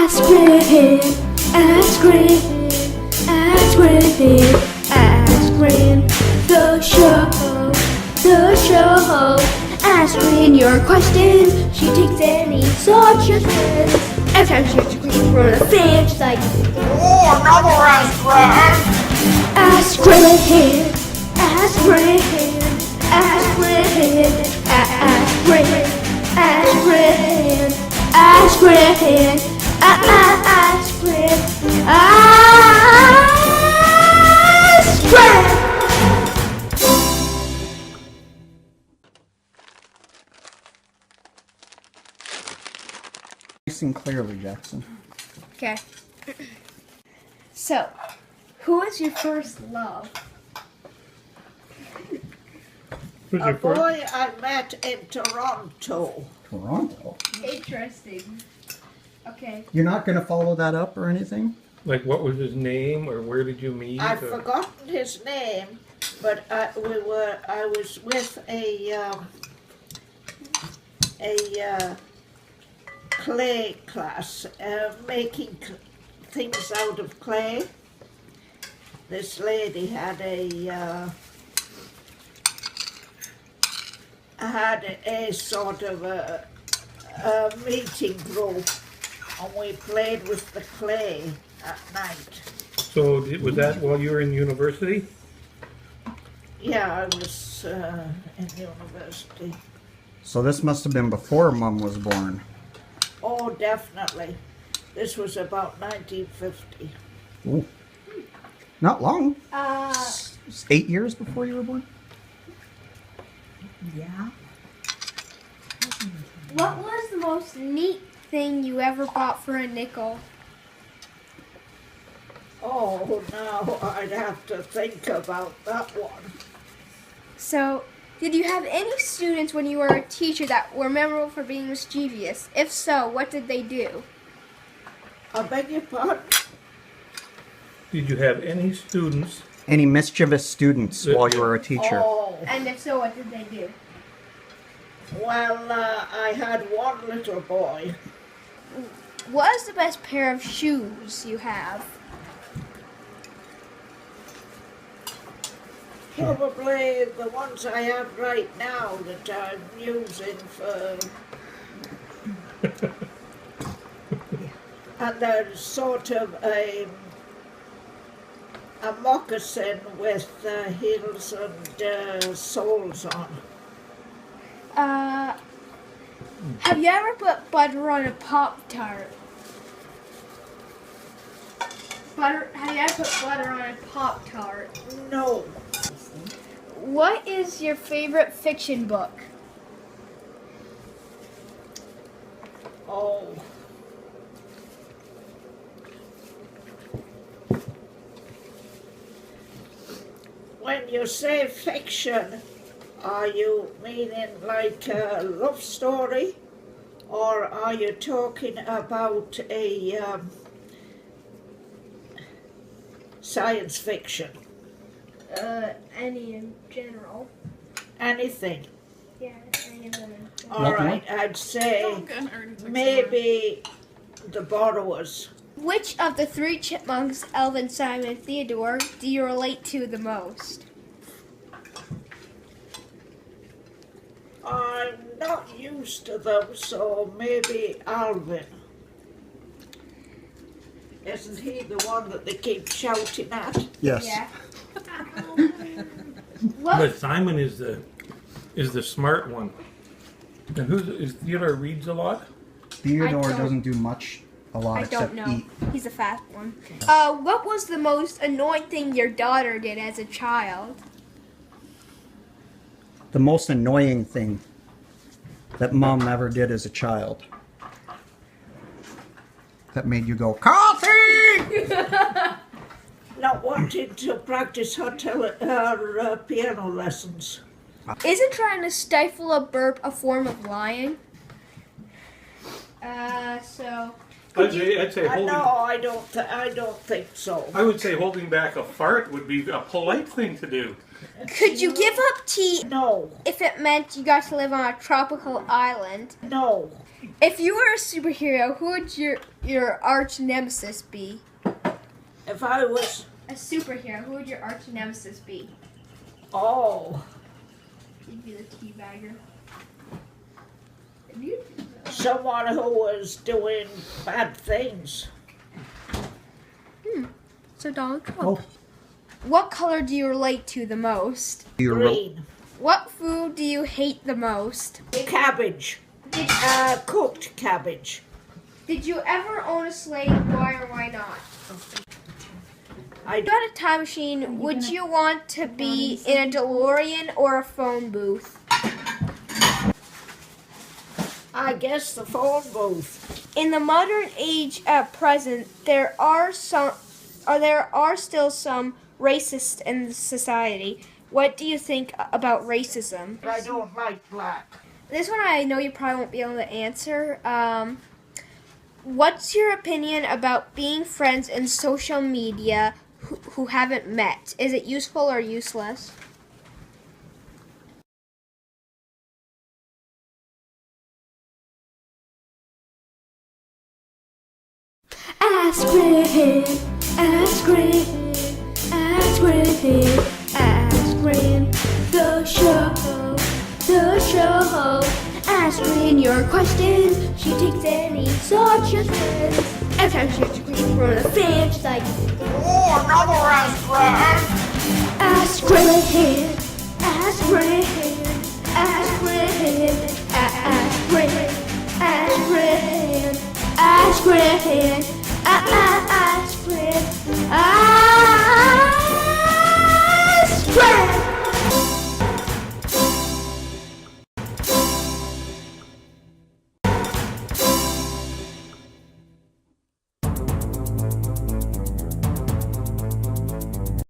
Ask Gran, ask Gran, ask Gran, ask Gran. The show. Ask Gran your questions. She takes any such as this. Every time she has to clean from the fan, she's like, Oh, another Ask Gran. ask Gran, ask Gran, ask Gran, ask Gran, ask Gran, ask Gran, ask Gran, ask Gran. Nice and clearly, Jackson. Okay. So, who was your first love? A boy I met in Toronto. Toronto? Interesting. Okay. You're not going to follow that up or anything? Like, what was his name, or where did you meet? I've or... forgotten his name, but I was with a clay class, making things out of clay. This lady had a sort of a meeting group, and we played with the clay at night. So, was that while you were in university? Yeah, I was in university. So this must have been before Mum was born. Oh, definitely. This was about 1950. Ooh. Not long. Uh, It's 8 years before you were born? Yeah. what was the most neat thing you ever bought for a nickel? Oh, now I'd have to think about that one. So, did you have any students when you were a teacher that were memorable for being mischievous? If so, what did they do? I beg your pardon? Did you have any students? Any mischievous students while you were a teacher? Oh, And if so, what did they do? well, I had one little boy. What is the best pair of shoes you have? Probably the ones I have right now that I'm using for... And they're sort of a moccasin with heels and soles on. Have you ever put butter on a Pop-Tart? Have you ever put butter on a Pop-Tart? No. What is your favorite fiction book? Oh. When you say fiction, are you meaning like a love story, or are you talking about a science fiction? Any in general. Anything. Yeah, any of them. All right, I'd say maybe The Borrowers. Which of the three chipmunks, Elvin, Simon, and Theodore, do you relate to the most? I'm not used to them, so maybe Alvin. Isn't he the one that they keep shouting at? Yes. Yeah. But Simon is the smart one. And is Theodore reads a lot? Theodore don't- doesn't do much, a lot I except don't know. eat. He's a fast one. What was the most annoying thing your daughter did as a child? The most annoying thing that Mom ever did as a child. That made you go, coffee! Not wanting to practice her piano lessons. Isn't trying to stifle a burp a form of lying? So, I'd say holding. No, I don't think so. I would say holding back a fart would be a polite thing to do. Could you give up tea No, if it meant you got to live on a tropical island? no. If you were a superhero, who would your arch nemesis be? If I was, A superhero, who would your arch nemesis be? oh, You'd be the teabagger. someone who was doing bad things. So Donald Trump. Oh, What color do you relate to the most? you're Green. What food do you hate the most? Cabbage. Cooked cabbage. Did you ever own a slave? Why or why not? I If you had a time machine, would you want to be in a DeLorean or a phone booth? guess the phone booth. In the modern age at present, there are still some racists in society. What do you think about racism? I don't like black. This one I know you probably won't be able to answer. What's your opinion about being friends in social media who haven't met? Is it useful or useless? Ask Gran, ask Gran, ask Gran, ask Gran, the show. Ask Gran your question, she takes any such as this. Every time she gets a question from a fan, she's like, Oh, another Ask Gran. ask Gran, ask Gran, ask Gran, ask Gran, ask Gran, ask Gran.